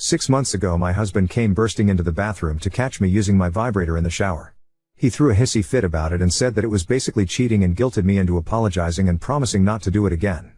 6 months ago my husband came bursting into the bathroom to catch me using my vibrator in the shower. He threw a hissy fit about it and said that it was basically cheating and guilted me into apologizing and promising not to do it again.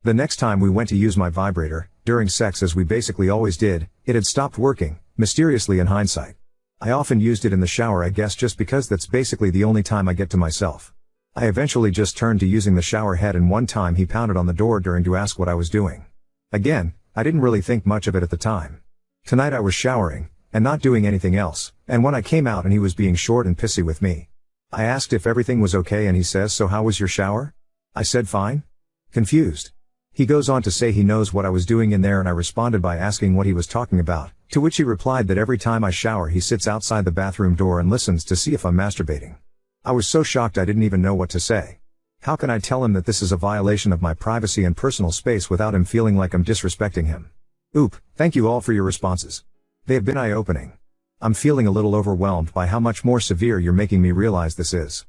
The next time we went to use my vibrator, during sex as we basically always did, it had stopped working, mysteriously in hindsight. I often used it in the shower, I guess just because that's basically the only time I get to myself. I eventually just turned to using the shower head, and one time he pounded on the door during to ask what I was doing. Again, I didn't really think much of it at the time. Tonight I was showering, and not doing anything else, and when I came out and he was being short and pissy with me. I asked if everything was okay and he says, "So how was your shower?" I said fine. Confused. He goes on to say he knows what I was doing in there, and I responded by asking what he was talking about, to which he replied that every time I shower he sits outside the bathroom door and listens to see if I'm masturbating. I was so shocked I didn't even know what to say. How can I tell him that this is a violation of my privacy and personal space without him feeling like I'm disrespecting him? Thank you all for your responses. They have been eye-opening. I'm feeling a little overwhelmed by how much more severe you're making me realize this is.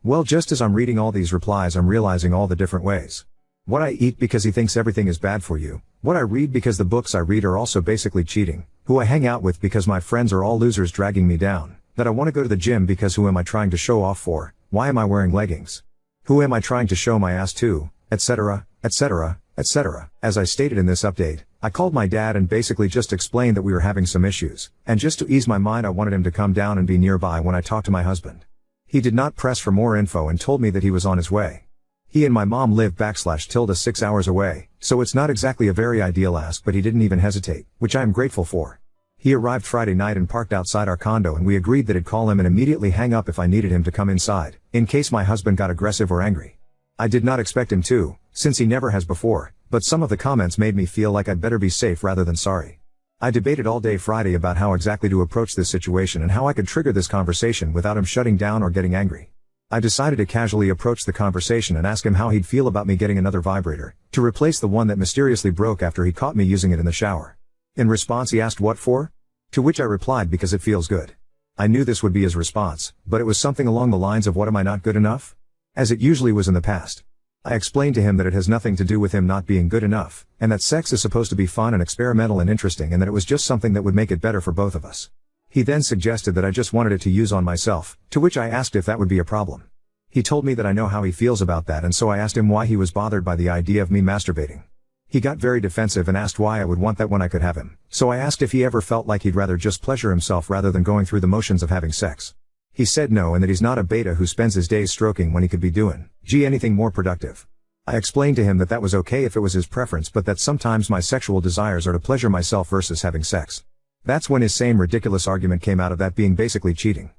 Well, just as I'm reading all these replies I'm realizing all the different ways. What I eat because he thinks everything is bad for you, what I read because the books I read are also basically cheating, who I hang out with because my friends are all losers dragging me down, that I want to go to the gym because who am I trying to show off for, why am I wearing leggings? Who am I trying to show my ass to, etc., etc., etc. As I stated in this update, I called my dad and basically just explained that we were having some issues, and just to ease my mind I wanted him to come down and be nearby when I talked to my husband. He did not press for more info and told me that he was on his way. He and my mom live / 6 hours away, so it's not exactly a very ideal ask, but he didn't even hesitate, which I am grateful for. He arrived Friday night and parked outside our condo, and we agreed that I'd call him and immediately hang up if I needed him to come inside, in case my husband got aggressive or angry. I did not expect him to, since he never has before, but some of the comments made me feel like I'd better be safe rather than sorry. I debated all day Friday about how exactly to approach this situation and how I could trigger this conversation without him shutting down or getting angry. I decided to casually approach the conversation and ask him how he'd feel about me getting another vibrator, to replace the one that mysteriously broke after he caught me using it in the shower. In response he asked what for? To which I replied because it feels good. I knew this would be his response, but it was something along the lines of what am I not good enough? As it usually was in the past. I explained to him that it has nothing to do with him not being good enough, and that sex is supposed to be fun and experimental and interesting, and that it was just something that would make it better for both of us. He then suggested that I just wanted it to use on myself, to which I asked if that would be a problem. He told me that I know how he feels about that, and so I asked him why he was bothered by the idea of me masturbating. He got very defensive and asked why I would want that when I could have him, so I asked if he ever felt like he'd rather just pleasure himself rather than going through the motions of having sex. He said no, and that he's not a beta who spends his days stroking when he could be doing anything more productive. I explained to him that that was okay if it was his preference, but that sometimes my sexual desires are to pleasure myself versus having sex. That's when his same ridiculous argument came out of that being basically cheating.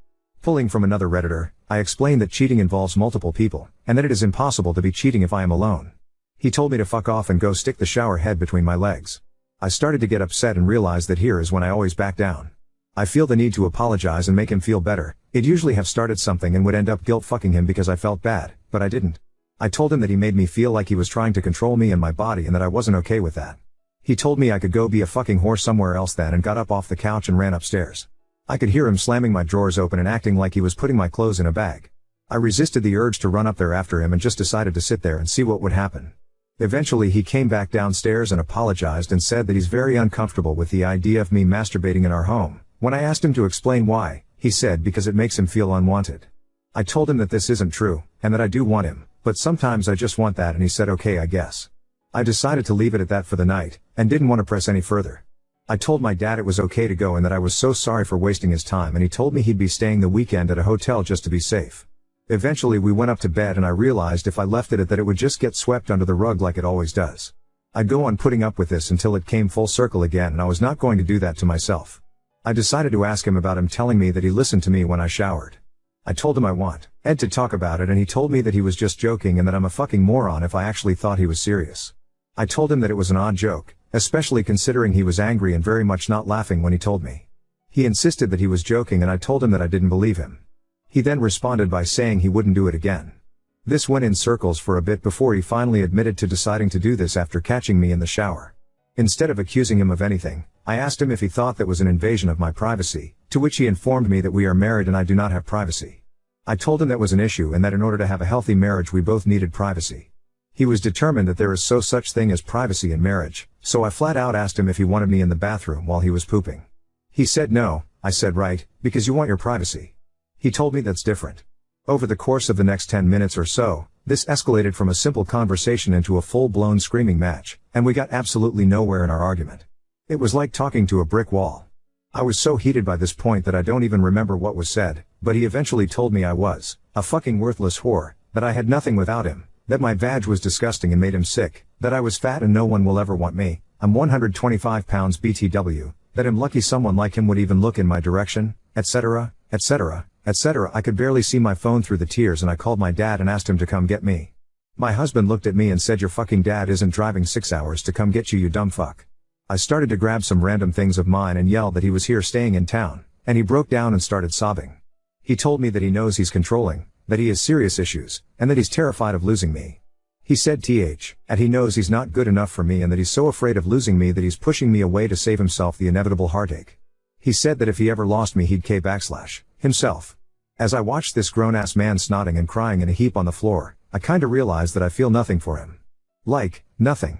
Pulling from another Redditor, I explained that cheating involves multiple people, and that it is impossible to be cheating if I am alone. He told me to fuck off and go stick the shower head between my legs. I started to get upset and realized that here is when I always back down. I feel the need to apologize and make him feel better. It'd usually have started something and would end up guilt fucking him because I felt bad, but I didn't. I told him that he made me feel like he was trying to control me and my body and that I wasn't okay with that. He told me I could go be a fucking whore somewhere else then, and got up off the couch and ran upstairs. I could hear him slamming my drawers open and acting like he was putting my clothes in a bag. I resisted the urge to run up there after him and just decided to sit there and see what would happen. Eventually he came back downstairs and apologized and said that he's very uncomfortable with the idea of me masturbating in our home. When I asked him to explain why, he said because it makes him feel unwanted. I told him that this isn't true, and that I do want him, but sometimes I just want that, and he said okay I guess. I decided to leave it at that for the night, and didn't want to press any further. I told my dad it was okay to go and that I was so sorry for wasting his time, and he told me he'd be staying the weekend at a hotel just to be safe. Eventually we went up to bed and I realized if I left it at that it would just get swept under the rug like it always does. I'd go on putting up with this until it came full circle again, and I was not going to do that to myself. I decided to ask him about him telling me that he listened to me when I showered. I told him I want Ed to talk about it, and he told me that he was just joking and that I'm a fucking moron if I actually thought he was serious. I told him that it was an odd joke, especially considering he was angry and very much not laughing when he told me. He insisted that he was joking, and I told him that I didn't believe him. He then responded by saying he wouldn't do it again. This went in circles for a bit before he finally admitted to deciding to do this after catching me in the shower. Instead of accusing him of anything, I asked him if he thought that was an invasion of my privacy, to which he informed me that we are married and I do not have privacy. I told him that was an issue and that in order to have a healthy marriage we both needed privacy. He was determined that there is no such thing as privacy in marriage, so I flat out asked him if he wanted me in the bathroom while he was pooping. He said no. I said right, because you want your privacy. He told me that's different. Over the course of the next 10 minutes or so, this escalated from a simple conversation into a full-blown screaming match, and we got absolutely nowhere in our argument. It was like talking to a brick wall. I was so heated by this point that I don't even remember what was said, but he eventually told me I was a fucking worthless whore, that I had nothing without him, that my vag was disgusting and made him sick, that I was fat and no one will ever want me, I'm 125 pounds BTW, that I'm lucky someone like him would even look in my direction, etc., etc., etc. I could barely see my phone through the tears and I called my dad and asked him to come get me. My husband looked at me and said, your fucking dad isn't driving 6 hours to come get you, you dumb fuck. I started to grab some random things of mine and yell that he was here staying in town, and he broke down and started sobbing. He told me that he knows he's controlling, that he has serious issues, and that he's terrified of losing me. He said and he knows he's not good enough for me and that he's so afraid of losing me that he's pushing me away to save himself the inevitable heartache. He said that if he ever lost me he'd himself. As I watched this grown-ass man snotting and crying in a heap on the floor, I kinda realized that I feel nothing for him. Like, nothing.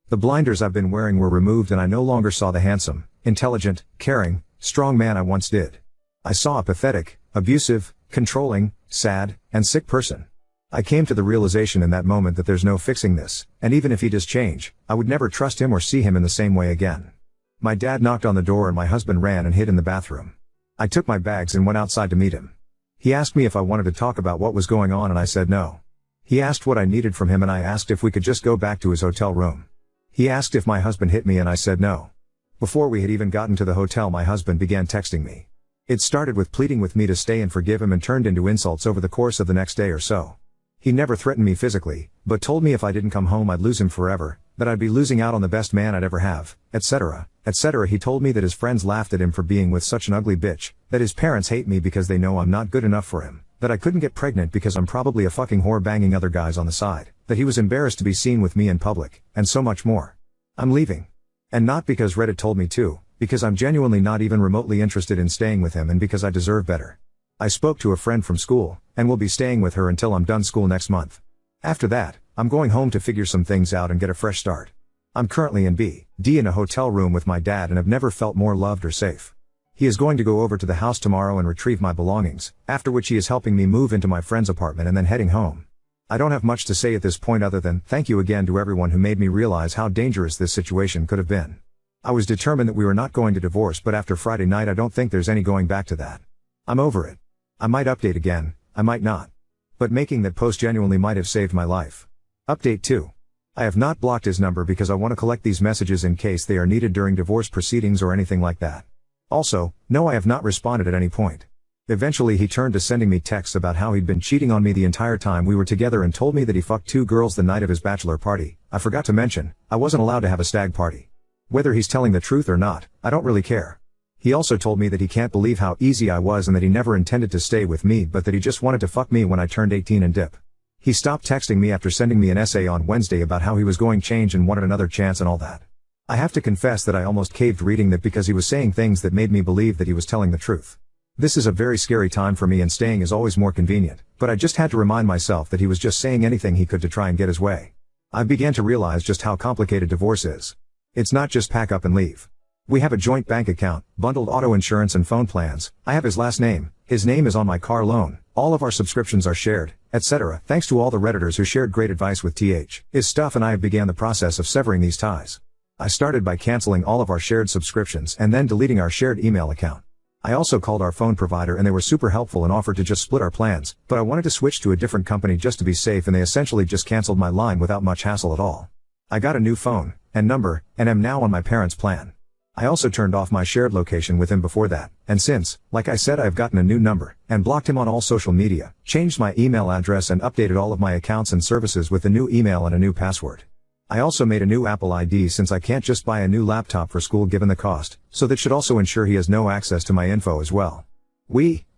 The blinders I've been wearing were removed and I no longer saw the handsome, intelligent, caring, strong man I once did. I saw a pathetic, abusive, controlling, sad, and sick person. I came to the realization in that moment that there's no fixing this, and even if he does change, I would never trust him or see him in the same way again. My dad knocked on the door and my husband ran and hid in the bathroom. I took my bags and went outside to meet him. He asked me if I wanted to talk about what was going on and I said no. He asked what I needed from him and I asked if we could just go back to his hotel room. He asked if my husband hit me and I said no. Before we had even gotten to the hotel my husband began texting me. It started with pleading with me to stay and forgive him and turned into insults over the course of the next day or so. He never threatened me physically, but told me if I didn't come home I'd lose him forever, that I'd be losing out on the best man I'd ever have, etc., etc. He told me that his friends laughed at him for being with such an ugly bitch, that his parents hate me because they know I'm not good enough for him, that I couldn't get pregnant because I'm probably a fucking whore banging other guys on the side, that he was embarrassed to be seen with me in public, and so much more. I'm leaving. And not because Reddit told me to, because I'm genuinely not even remotely interested in staying with him and because I deserve better. I spoke to a friend from school, and will be staying with her until I'm done school next month. After that, I'm going home to figure some things out and get a fresh start. I'm currently in B.D. in a hotel room with my dad and have never felt more loved or safe. He is going to go over to the house tomorrow and retrieve my belongings, after which he is helping me move into my friend's apartment and then heading home. I don't have much to say at this point other than thank you again to everyone who made me realize how dangerous this situation could have been. I was determined that we were not going to divorce, but after Friday night I don't think there's any going back to that. I'm over it. I might update again, I might not. But making that post genuinely might have saved my life. Update 2. I have not blocked his number because I want to collect these messages in case they are needed during divorce proceedings or anything like that. Also, no, I have not responded at any point. Eventually he turned to sending me texts about how he'd been cheating on me the entire time we were together and told me that he fucked 2 girls the night of his bachelor party. I forgot to mention, I wasn't allowed to have a stag party. Whether he's telling the truth or not, I don't really care. He also told me that he can't believe how easy I was and that he never intended to stay with me but that he just wanted to fuck me when I turned 18 and dip. He stopped texting me after sending me an essay on Wednesday about how he was going change and wanted another chance and all that. I have to confess that I almost caved reading that because he was saying things that made me believe that he was telling the truth. This is a very scary time for me and staying is always more convenient, but I just had to remind myself that he was just saying anything he could to try and get his way. I began to realize just how complicated divorce is. It's not just pack up and leave. We have a joint bank account, bundled auto insurance and phone plans, I have his last name, his name is on my car loan, all of our subscriptions are shared, etc. Thanks to all the Redditors who shared great advice with his stuff and I began the process of severing these ties. I started by canceling all of our shared subscriptions and then deleting our shared email account. I also called our phone provider and they were super helpful and offered to just split our plans, but I wanted to switch to a different company just to be safe and they essentially just canceled my line without much hassle at all. I got a new phone and number and am now on my parents' plan. I also turned off my shared location with him before that, and since, like I said, I've gotten a new number, and blocked him on all social media, changed my email address and updated all of my accounts and services with a new email and a new password. I also made a new Apple ID since I can't just buy a new laptop for school given the cost, so that should also ensure he has no access to my info as well.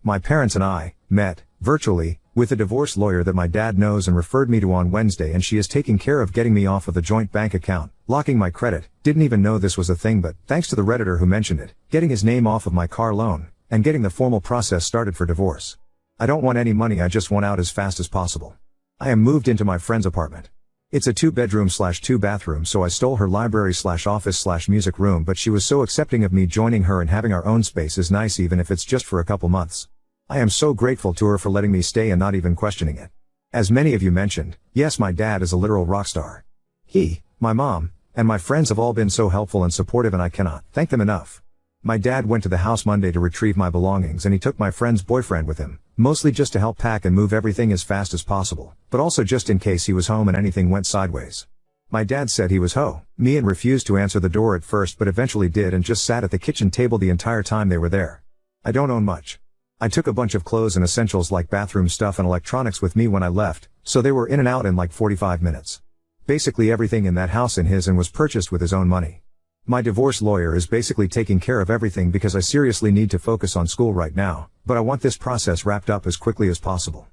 My parents and I, met, virtually, with a divorce lawyer that my dad knows and referred me to on Wednesday and she is taking care of getting me off of the joint bank account, locking my credit, didn't even know this was a thing but, thanks to the Redditor who mentioned it, getting his name off of my car loan, and getting the formal process started for divorce. I don't want any money, I just want out as fast as possible. I am moved into my friend's apartment. It's a 2-bedroom/2-bathroom, so I stole her library/office/music room, but she was so accepting of me joining her, and having our own space is nice even if it's just for a couple months. I am so grateful to her for letting me stay and not even questioning it. As many of you mentioned, yes, my dad is a literal rock star. He, my mom, and my friends have all been so helpful and supportive, and I cannot thank them enough. My dad went to the house Monday to retrieve my belongings, and he took my friend's boyfriend with him, mostly just to help pack and move everything as fast as possible, but also just in case he was home and anything went sideways. My dad said he was me and refused to answer the door at first, but eventually did, and just sat at the kitchen table the entire time they were there. I don't own much. I took a bunch of clothes and essentials like bathroom stuff and electronics with me when I left, so they were in and out in like 45 minutes. Basically everything in that house in his and was purchased with his own money. My divorce lawyer is basically taking care of everything because I seriously need to focus on school right now, but I want this process wrapped up as quickly as possible.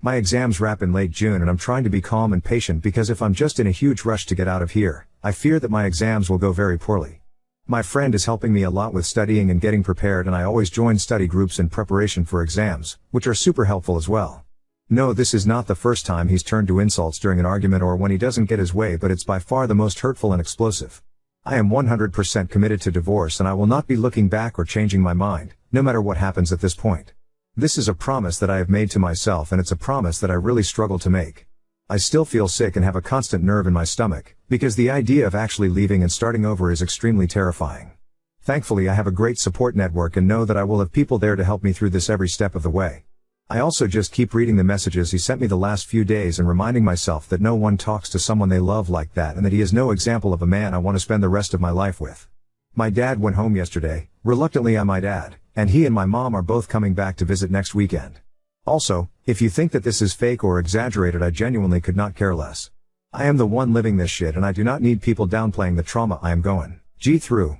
My exams wrap in late June, and I'm trying to be calm and patient because if I'm just in a huge rush to get out of here, I fear that my exams will go very poorly. My friend is helping me a lot with studying and getting prepared, and I always join study groups in preparation for exams, which are super helpful as well. No, this is not the first time he's turned to insults during an argument or when he doesn't get his way, but it's by far the most hurtful and explosive. I am 100% committed to divorce, and I will not be looking back or changing my mind, no matter what happens at this point. This is a promise that I have made to myself, and it's a promise that I really struggle to make. I still feel sick and have a constant nerve in my stomach, because the idea of actually leaving and starting over is extremely terrifying. Thankfully, I have a great support network and know that I will have people there to help me through this every step of the way. I also just keep reading the messages he sent me the last few days and reminding myself that no one talks to someone they love like that, and that he is no example of a man I want to spend the rest of my life with. My dad went home yesterday, reluctantly I might add, and he and my mom are both coming back to visit next weekend. Also, if you think that this is fake or exaggerated, I genuinely could not care less. I am the one living this shit, and I do not need people downplaying the trauma I am going through.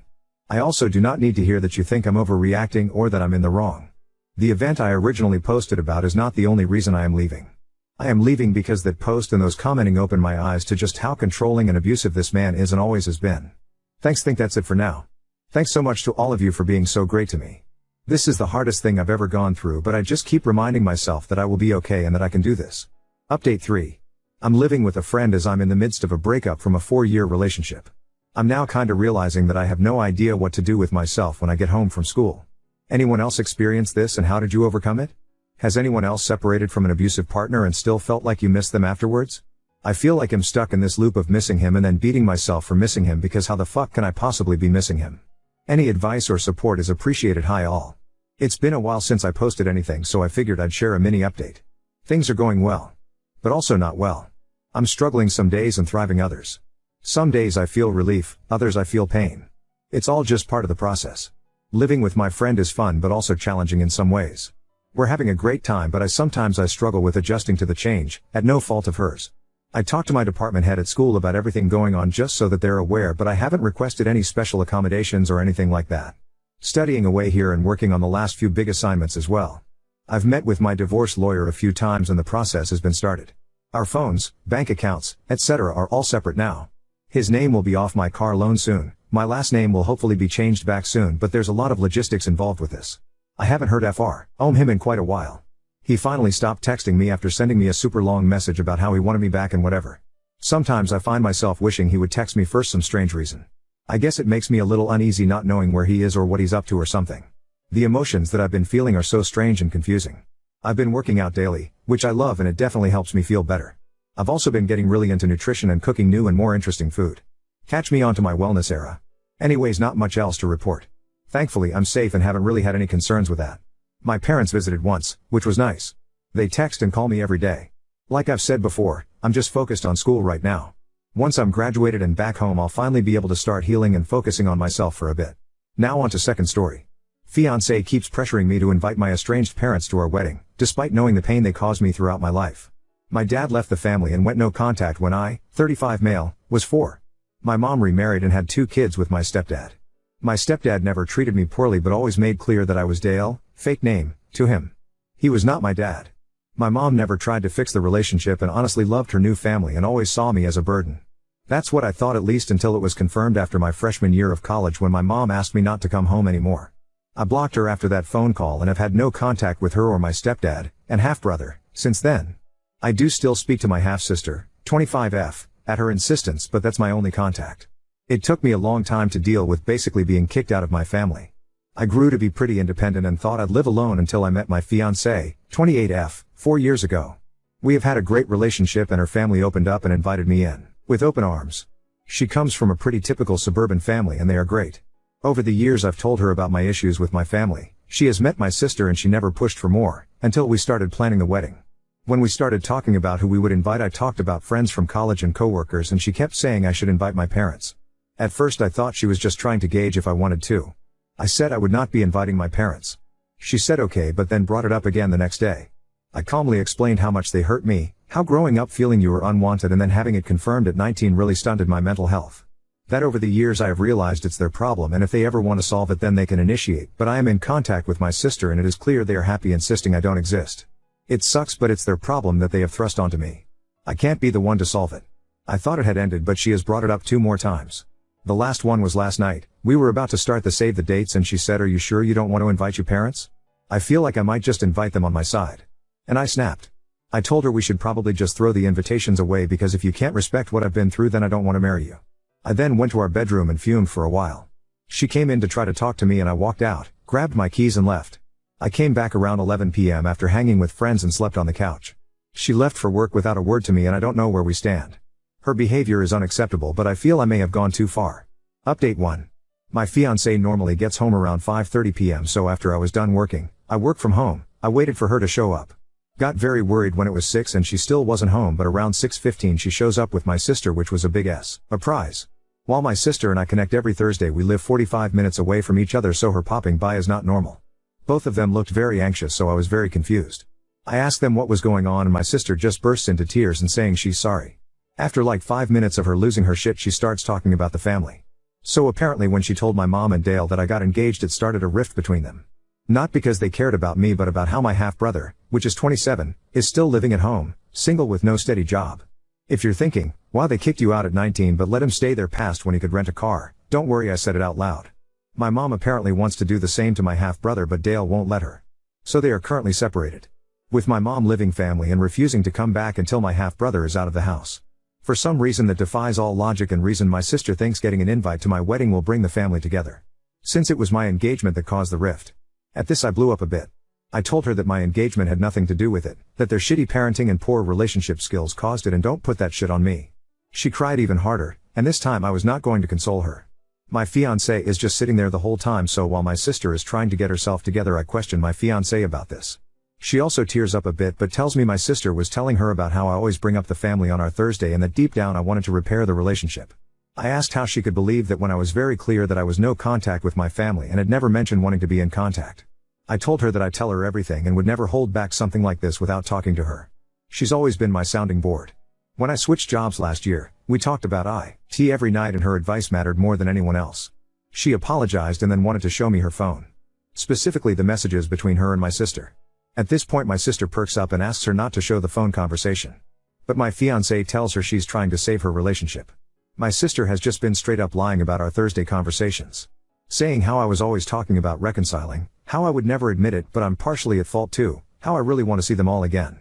I also do not need to hear that you think I'm overreacting or that I'm in the wrong. The event I originally posted about is not the only reason I am leaving. I am leaving because that post and those commenting opened my eyes to just how controlling and abusive this man is and always has been. Thanks. Think that's it for now. Thanks so much to all of you for being so great to me. This is the hardest thing I've ever gone through, but I just keep reminding myself that I will be okay and that I can do this. Update 3. I'm living with a friend as I'm in the midst of a breakup from a 4-year relationship. I'm now kinda realizing that I have no idea what to do with myself when I get home from school. Anyone else experience this, and how did you overcome it? Has anyone else separated from an abusive partner and still felt like you missed them afterwards? I feel like I'm stuck in this loop of missing him and then beating myself for missing him, because how the fuck can I possibly be missing him? Any advice or support is appreciated. Hi all. It's been a while since I posted anything, so I figured I'd share a mini update. Things are going well. But also not well. I'm struggling some days and thriving others. Some days I feel relief, others I feel pain. It's all just part of the process. Living with my friend is fun but also challenging in some ways. We're having a great time, but I struggle with adjusting to the change, at no fault of hers. I talked to my department head at school about everything going on just so that they're aware, but I haven't requested any special accommodations or anything like that. Studying away here and working on the last few big assignments as well. I've met with my divorce lawyer a few times and the process has been started. Our phones, bank accounts, etc. are all separate now. His name will be off my car loan soon, my last name will hopefully be changed back soon, but there's a lot of logistics involved with this. I haven't heard from him in quite a while. He finally stopped texting me after sending me a super long message about how he wanted me back and whatever. Sometimes I find myself wishing he would text me for some strange reason. I guess it makes me a little uneasy not knowing where he is or what he's up to or something. The emotions that I've been feeling are so strange and confusing. I've been working out daily, which I love, and it definitely helps me feel better. I've also been getting really into nutrition and cooking new and more interesting food. Catch me onto my wellness era. Anyways, not much else to report. Thankfully I'm safe and haven't really had any concerns with that. My parents visited once, which was nice. They text and call me every day. Like I've said before, I'm just focused on school right now. Once I'm graduated and back home, I'll finally be able to start healing and focusing on myself for a bit. Now on to second story. Fiancé keeps pressuring me to invite my estranged parents to our wedding, despite knowing the pain they caused me throughout my life. My dad left the family and went no contact when I, 35 male, was 4. My mom remarried and had 2 kids with my stepdad. My stepdad never treated me poorly but always made clear that I was Dale, fake name, to him. He was not my dad. My mom never tried to fix the relationship and honestly loved her new family and always saw me as a burden. That's what I thought, at least until it was confirmed after my freshman year of college when my mom asked me not to come home anymore. I blocked her after that phone call and have had no contact with her or my stepdad, and half-brother, since then. I do still speak to my half-sister, 25F, At her insistence, but that's my only contact. It took me a long time to deal with basically being kicked out of my family. I grew to be pretty independent and thought I'd live alone until I met my fiancée, 28F, 4 years ago. We have had a great relationship and her family opened up and invited me in, with open arms. She comes from a pretty typical suburban family and they are great. Over the years I've told her about my issues with my family. She has met my sister and she never pushed for more, until we started planning the wedding. When we started talking about who we would invite, I talked about friends from college and coworkers and she kept saying I should invite my parents. At first I thought she was just trying to gauge if I wanted to. I said I would not be inviting my parents. She said okay, but then brought it up again the next day. I calmly explained how much they hurt me, how growing up feeling you were unwanted and then having it confirmed at 19 really stunted my mental health. That over the years I have realized it's their problem and if they ever want to solve it then they can initiate, but I am in contact with my sister and it is clear they are happy insisting I don't exist. It sucks, but it's their problem that they have thrust onto me. I can't be the one to solve it. I thought it had ended, but she has brought it up 2 more times. The last one was last night. We were about to start the save the dates and she said, "Are you sure you don't want to invite your parents? I feel like I might just invite them on my side." And I snapped. I told her we should probably just throw the invitations away because if you can't respect what I've been through then I don't want to marry you. I then went to our bedroom and fumed for a while. She came in to try to talk to me and I walked out, grabbed my keys and left. I came back around 11 p.m. after hanging with friends and slept on the couch. She left for work without a word to me and I don't know where we stand. Her behavior is unacceptable, but I feel I may have gone too far. Update 1. My fiancée normally gets home around 5:30 p.m. so after I was done working, I work from home, I waited for her to show up. Got very worried when it was 6 and she still wasn't home, but around 6:15 she shows up with my sister, which was a big surprise. While my sister and I connect every Thursday, we live 45 minutes away from each other, so her popping by is not normal. Both of them looked very anxious, so I was very confused. I asked them what was going on and my sister just bursts into tears and saying she's sorry. After like 5 minutes of her losing her shit, she starts talking about the family. So apparently when she told my mom and Dale that I got engaged, it started a rift between them. Not because they cared about me, but about how my half-brother, which is 27, is still living at home, single with no steady job. If you're thinking, wow, they kicked you out at 19 but let him stay there past when he could rent a car, don't worry, I said it out loud. My mom apparently wants to do the same to my half-brother, but Dale won't let her. So they are currently separated. With my mom living family and refusing to come back until my half-brother is out of the house. For some reason that defies all logic and reason, my sister thinks getting an invite to my wedding will bring the family together. Since it was my engagement that caused the rift. At this I blew up a bit. I told her that my engagement had nothing to do with it, that their shitty parenting and poor relationship skills caused it and don't put that shit on me. She cried even harder, and this time I was not going to console her. My fiancé is just sitting there the whole time, so while my sister is trying to get herself together, I question my fiancé about this. She also tears up a bit but tells me my sister was telling her about how I always bring up the family on our Thursday and that deep down I wanted to repair the relationship. I asked how she could believe that when I was very clear that I was no contact with my family and had never mentioned wanting to be in contact. I told her that I tell her everything and would never hold back something like this without talking to her. She's always been my sounding board. When I switched jobs last year, we talked about IT every night and her advice mattered more than anyone else. She apologized and then wanted to show me her phone. Specifically the messages between her and my sister. At this point my sister perks up and asks her not to show the phone conversation. But my fiancé tells her she's trying to save her relationship. My sister has just been straight up lying about our Thursday conversations. Saying how I was always talking about reconciling, how I would never admit it but I'm partially at fault too, how I really want to see them all again.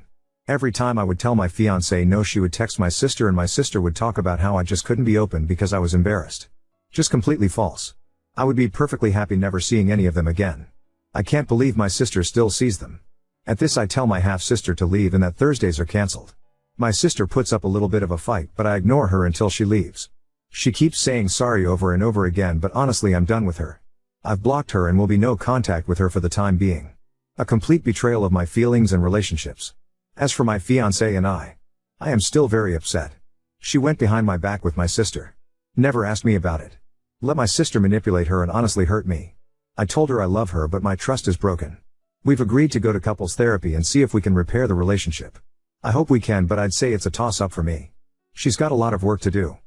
Every time I would tell my fiancé no, she would text my sister and my sister would talk about how I just couldn't be open because I was embarrassed. Just completely false. I would be perfectly happy never seeing any of them again. I can't believe my sister still sees them. At this I tell my half-sister to leave and that Thursdays are cancelled. My sister puts up a little bit of a fight but I ignore her until she leaves. She keeps saying sorry over and over again, but honestly I'm done with her. I've blocked her and will be no contact with her for the time being. A complete betrayal of my feelings and relationships. As for my fiancé and I am still very upset. She went behind my back with my sister. Never asked me about it. Let my sister manipulate her and honestly hurt me. I told her I love her but my trust is broken. We've agreed to go to couples therapy and see if we can repair the relationship. I hope we can, but I'd say it's a toss-up for me. She's got a lot of work to do.